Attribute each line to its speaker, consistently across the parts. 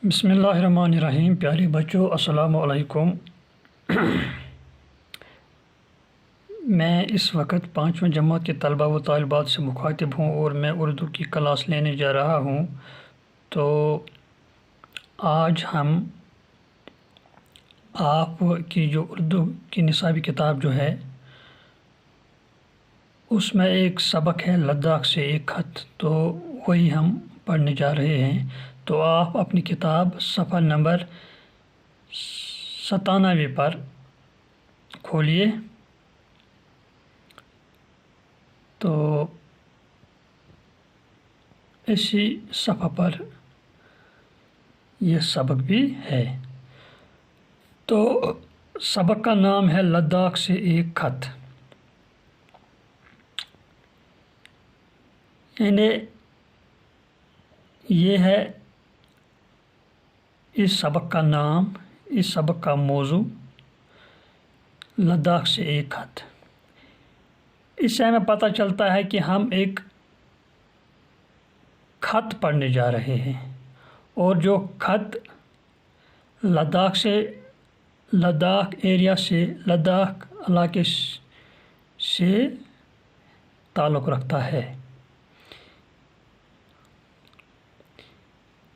Speaker 1: بسم اللہ الرحمن الرحیم۔ پیارے بچوں السلام علیکم۔ میں اس وقت 5ویں جماعت کے طلبہ و طالبات سے مخاطب ہوں اور میں اردو کی کلاس لینے جا رہا ہوں۔ تو آج ہم آپ کی جو اردو کی نصابی کتاب جو ہے اس میں ایک سبق ہے لداخ سے ایک خط، تو وہی ہم پڑھنے جا رہے ہیں۔ تو آپ اپنی کتاب صفحہ نمبر 97 پر کھولیے۔ تو اسی صفحہ پر یہ سبق بھی ہے۔ تو سبق کا نام ہے لداخ سے ایک خط، یعنی یہ ہے اس سبق کا نام، اس سبق کا موضوع لداخ سے ایک خط۔ اس سے ہمیں پتہ چلتا ہے کہ ہم ایک خط پڑھنے جا رہے ہیں، اور جو خط لداخ ایریا سے، لداخ علاقے سے تعلق رکھتا ہے،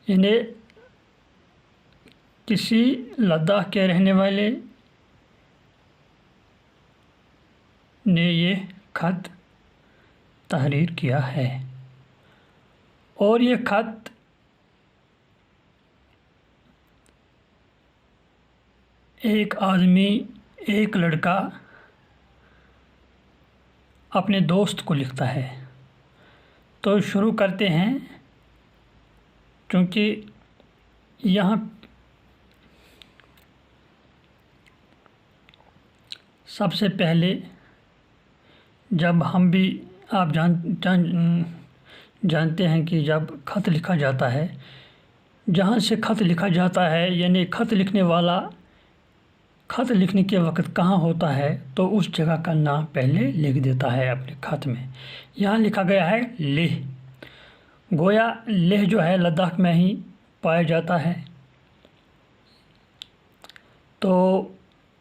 Speaker 1: یعنی کسی لداخ کے رہنے والے نے یہ خط تحریر کیا ہے، اور یہ خط ایک آدمی، ایک لڑکا اپنے دوست کو لکھتا ہے۔ تو شروع کرتے ہیں، کیونکہ یہاں سب سے پہلے جب ہم بھی آپ جانتے ہیں کہ جب خط لکھا جاتا ہے، جہاں سے خط لکھا جاتا ہے، یعنی خط لکھنے والا خط لکھنے کے وقت کہاں ہوتا ہے تو اس جگہ کا نام پہلے لکھ دیتا ہے اپنے خط میں۔ یہاں لکھا گیا ہے لیہ، گویا لیہ جو ہے لداخ میں ہی پایا جاتا ہے۔ تو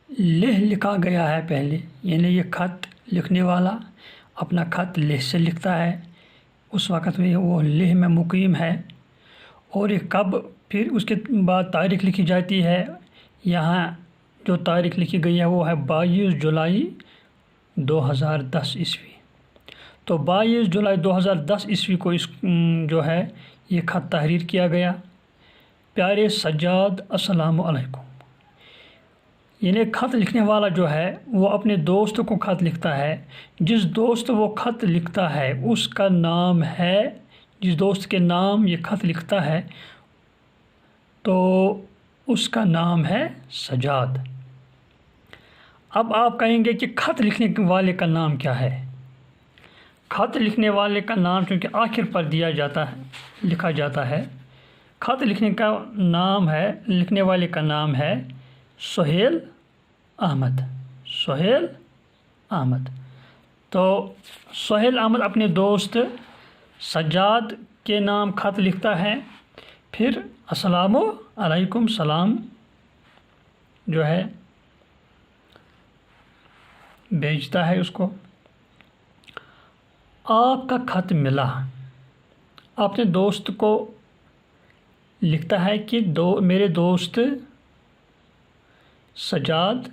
Speaker 1: لیہ لکھا گیا ہے پہلے، یعنی یہ خط لکھنے والا اپنا خط لیہ سے لکھتا ہے، اس وقت میں وہ لیہ میں مقیم ہے، اور یہ کب، پھر اس کے بعد تاریخ لکھی جاتی ہے۔ یہاں جو تاریخ لکھی گئی ہے وہ ہے 22 جولائی 2010 عیسوی۔ تو 22 جولائی 2010 عیسوی کو اس جو ہے یہ خط تحریر کیا گیا۔ پیارے سجاد السلام علیکم، یعنی خط لکھنے والا جو ہے وہ اپنے دوست کو خط لکھتا ہے۔ جس دوست وہ خط لکھتا ہے اس کا نام ہے، جس دوست کے نام یہ خط لکھتا ہے تو اس کا نام ہے سجاد۔ اب آپ کہیں گے کہ خط لکھنے والے کا نام کیا ہے؟ خط لکھنے والے کا نام چونکہ آخر پر دیا جاتا ہے، لکھا جاتا ہے، خط لکھنے کا نام ہے، لکھنے والے کا نام ہے سہیل احمد۔ سہیل احمد۔ تو سہیل احمد اپنے دوست سجاد کے نام خط لکھتا ہے، پھر السلام علیکم، سلام جو ہے بھیجتا ہے اس کو۔ آپ کا خط ملا، اپنے دوست کو لکھتا ہے کہ میرے دوست سجاد،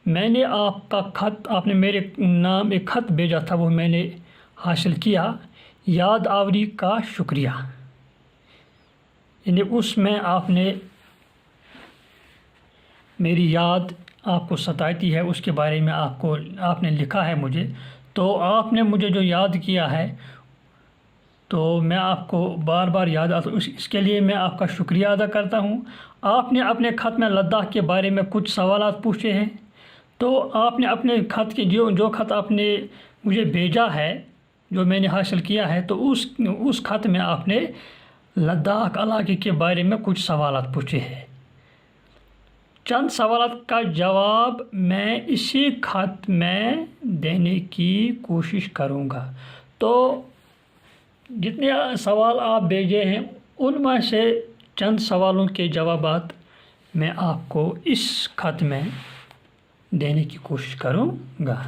Speaker 1: میں نے آپ کا خط، آپ نے میرے نام ایک خط بھیجا تھا، وہ میں نے حاصل کیا، یاد آوری کا شکریہ، یعنی اس میں آپ نے میری یاد آپ کو ستاتی ہے، اس کے بارے میں آپ نے لکھا ہے مجھے، تو آپ نے مجھے جو یاد کیا ہے تو میں آپ کو بار بار یاد آتا ہوں، اس کے لیے میں آپ کا شکریہ ادا کرتا ہوں۔ آپ نے اپنے خط میں لداخ کے بارے میں کچھ سوالات پوچھے ہیں، تو آپ نے اپنے خط کے جو خط آپ نے مجھے بھیجا ہے، جو میں نے حاصل کیا ہے، تو اس خط میں آپ نے لداخ علاقے کے بارے میں کچھ سوالات پوچھے ہیں۔ چند سوالات کا جواب میں اسی خط میں دینے کی کوشش کروں گا۔ تو جتنے سوال آپ بھیجے ہیں ان میں سے چند سوالوں کے جوابات میں آپ کو اس خط میں دینے کی کوشش کروں گا۔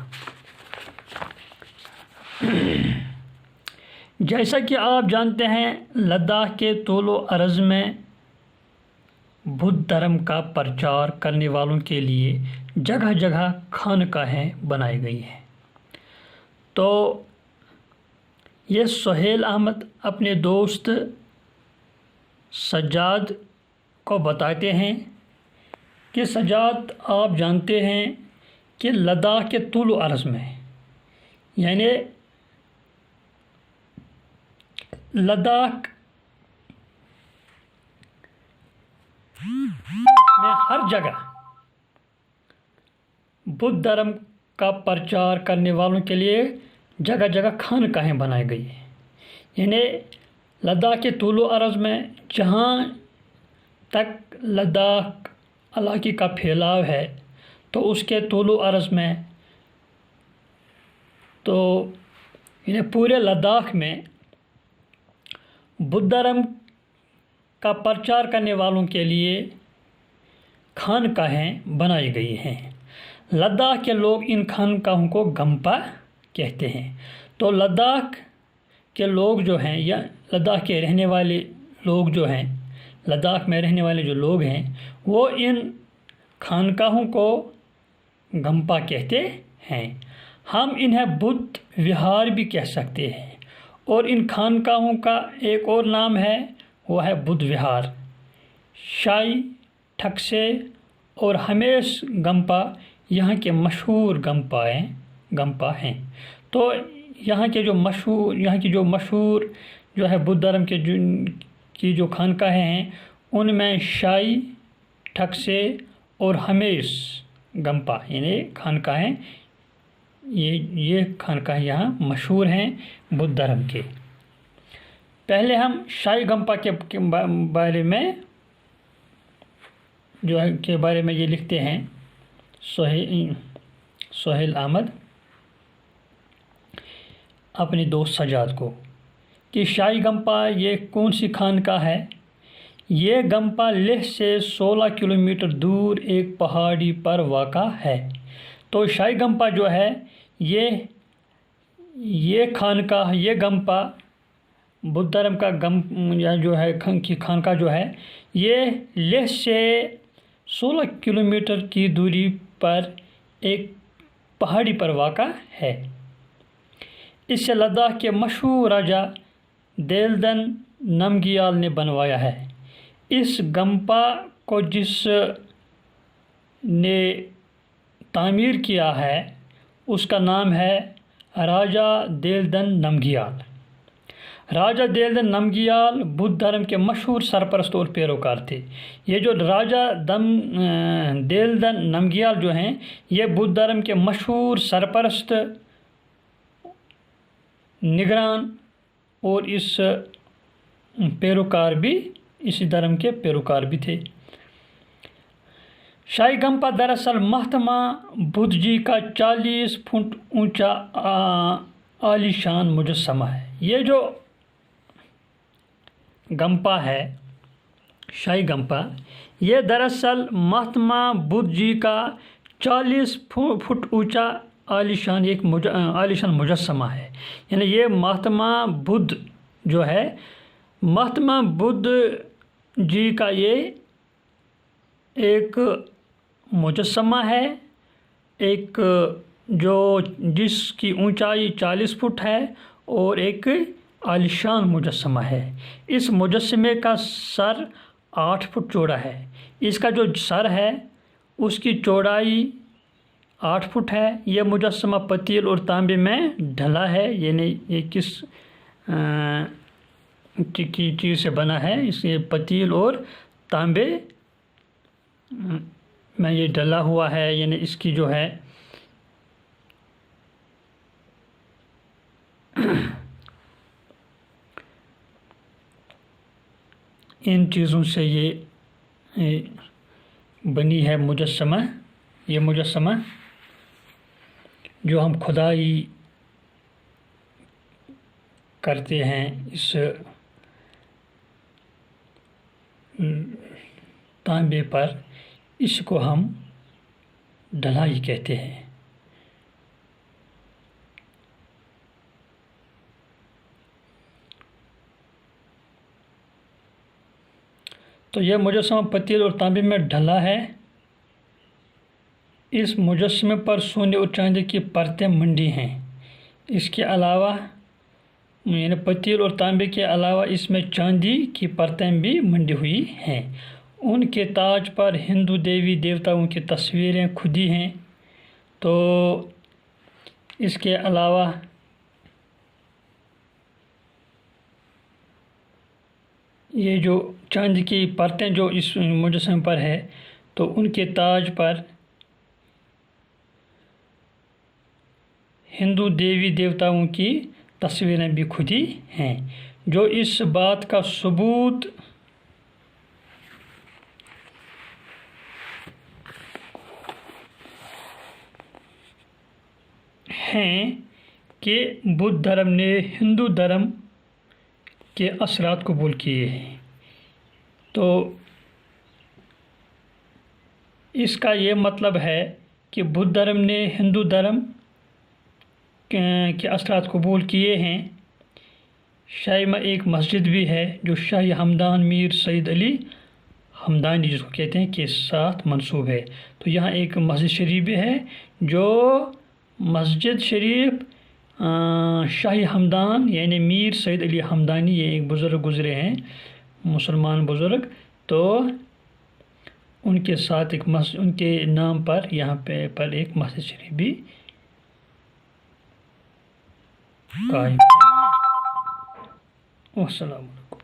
Speaker 1: جیسا کہ آپ جانتے ہیں، لداخ کے طول و عرض میں بدھ دھرم کا پرچار کرنے والوں کے لیے جگہ جگہ خانقاہیں بنائی گئی ہیں۔ تو یہ سہیل احمد اپنے دوست سجاد کو بتاتے ہیں کہ سجاد، آپ جانتے ہیں کہ لداخ کے طول و عرض میں، یعنی لداخ میں ہر جگہ بدھ دھرم کا پرچار کرنے والوں کے لیے جگہ جگہ خانقاہیں بنائی گئی ہیں۔ یعنی لداخ کے طول و عرض میں جہاں تک لداخ علاقے کا پھیلاؤ ہے، تو اس کے طول و عرض میں تو یعنی پورے لداخ میں بدھ دھرم کا پرچار کرنے والوں کے لیے خانقاہیں بنائی گئی ہیں۔ لداخ کے لوگ ان خانقاہوں کو گمپا کہتے ہیں۔ تو لداخ کے لوگ جو ہیں، یا لداخ کے رہنے والے لوگ جو ہیں، لداخ میں رہنے والے جو لوگ ہیں، وہ ان خانقاہوں کو گمپا کہتے ہیں۔ ہم انہیں بدھ وہار بھی کہہ سکتے ہیں، اور ان خانقاہوں کا ایک اور نام ہے، وہ ہے بدھ وہار۔ شائی، ٹھکسے اور ہمیش گمپا یہاں کے مشہور گمپا ہیں۔ تو یہاں کی جو مشہور جو ہے بدھ دھرم کی جو خانقاہیں ہیں، ان میں شائی، ٹھکسے اور ہمیش گمپا یعنی خانقاہیں، یہ خانقاہیں یہاں مشہور ہیں بدھ دھرم کے۔ پہلے ہم شائی گمپا کے بارے میں یہ لکھتے ہیں سہیل احمد اپنے دوست سجاد کو کہ شائی گمپا یہ کون سی خانقاہ ہے؟ یہ گمپا لیہ سے 16 کلومیٹر دور ایک پہاڑی پر واقع ہے۔ تو شائی گمپا جو ہے، یہ خانقاہ، یہ گمپا بدھ دھرم کا خانقاہ جو ہے، یہ لیہ سے 16 کلومیٹر کی دوری پر ایک پہاڑی پر واقع ہے۔ اسے لداخ کے مشہور راجا دیلدن نمگیال نے بنوایا ہے۔ اس گمپا کو جس نے تعمیر کیا ہے، اس کا نام ہے راجا دیلدن نمگیال۔ راجا دیلدن نمگیال بدھ دھرم کے مشہور سرپرست اور پیروکار تھے۔ یہ جو راجا دیلدن نمگیال جو ہیں، یہ بدھ دھرم کے مشہور سرپرست، نگران اور اسی دھرم کے پیروکار بھی تھے۔ شائی گمپا دراصل مہاتما بدھ جی کا 40 فٹ اونچا عالی شان مجسمہ ہے۔ یہ جو گمپا ہے، شائی گمپا، یہ دراصل مہاتما بدھ جی کا 40 فٹ اونچا عالی شان مجسمہ ہے۔ یعنی یہ مہاتما بدھ جو ہے، مہاتما بدھ جی کا یہ ایک مجسمہ ہے، ایک جس کی اونچائی 40 فٹ ہے، اور ایک عالیشان مجسمہ ہے۔ اس مجسمے کا سر 8 فٹ چوڑا ہے۔ اس کا جو سر ہے، اس کی چوڑائی 8 فٹ ہے۔ یہ مجسمہ پتیل اور تانبے میں ڈھلا ہے، یعنی یہ کس کی چیز سے بنا ہے؟ اس کے پتیل اور تانبے میں یہ ڈلا ہوا ہے، یعنی اس کی جو ہے ان چیزوں سے یہ بنی ہے مجسمہ۔ یہ مجسمہ جو ہم کھدائی کرتے ہیں، اس تانبے پر، اس کو ہم ڈھلائی کہتے ہیں۔ تو یہ مجسمہ پتیل اور تانبے میں ڈھلا ہے۔ اس مجسمے پر سونے اور چاندی کی پرتیں منڈی ہیں۔ اس کے علاوہ یعنی پتیل اور تانبے کے علاوہ اس میں چاندی کی پرتیں بھی منڈی ہوئی ہیں۔ ان کے تاج پر ہندو دیوی دیوتاؤں کی تصویریں کھدی ہیں۔ تو اس کے علاوہ یہ جو چاندی کی پرتیں جو اس مجسمے پر ہے، تو ان کے تاج پر ہندو دیوی دیوتاؤں کی تصویریں بھی کھدی ہیں، جو اس بات کا ثبوت ہیں کہ بدھ دھرم نے ہندو دھرم کے اثرات قبول کیے ہیں۔ تو اس کا یہ مطلب ہے کہ بدھ دھرم نے ہندو دھرم کے اثرات قبول کیے ہیں۔ شاہی میں ایک مسجد بھی ہے جو شاہی ہمدان میر سید علی ہمدانی جس کو کہتے ہیں کے ساتھ منسوب ہے۔ تو یہاں ایک مسجد شریف بھی ہے جو مسجد شریف شاہی ہمدان یعنی میر سید علی ہمدانی، یہ ایک بزرگ گزرے ہیں مسلمان بزرگ، تو ان کے ساتھ ایک مسجد ان کے نام پر یہاں پر ایک مسجد شریف بھی قائم ہے۔ والسلام علیکم۔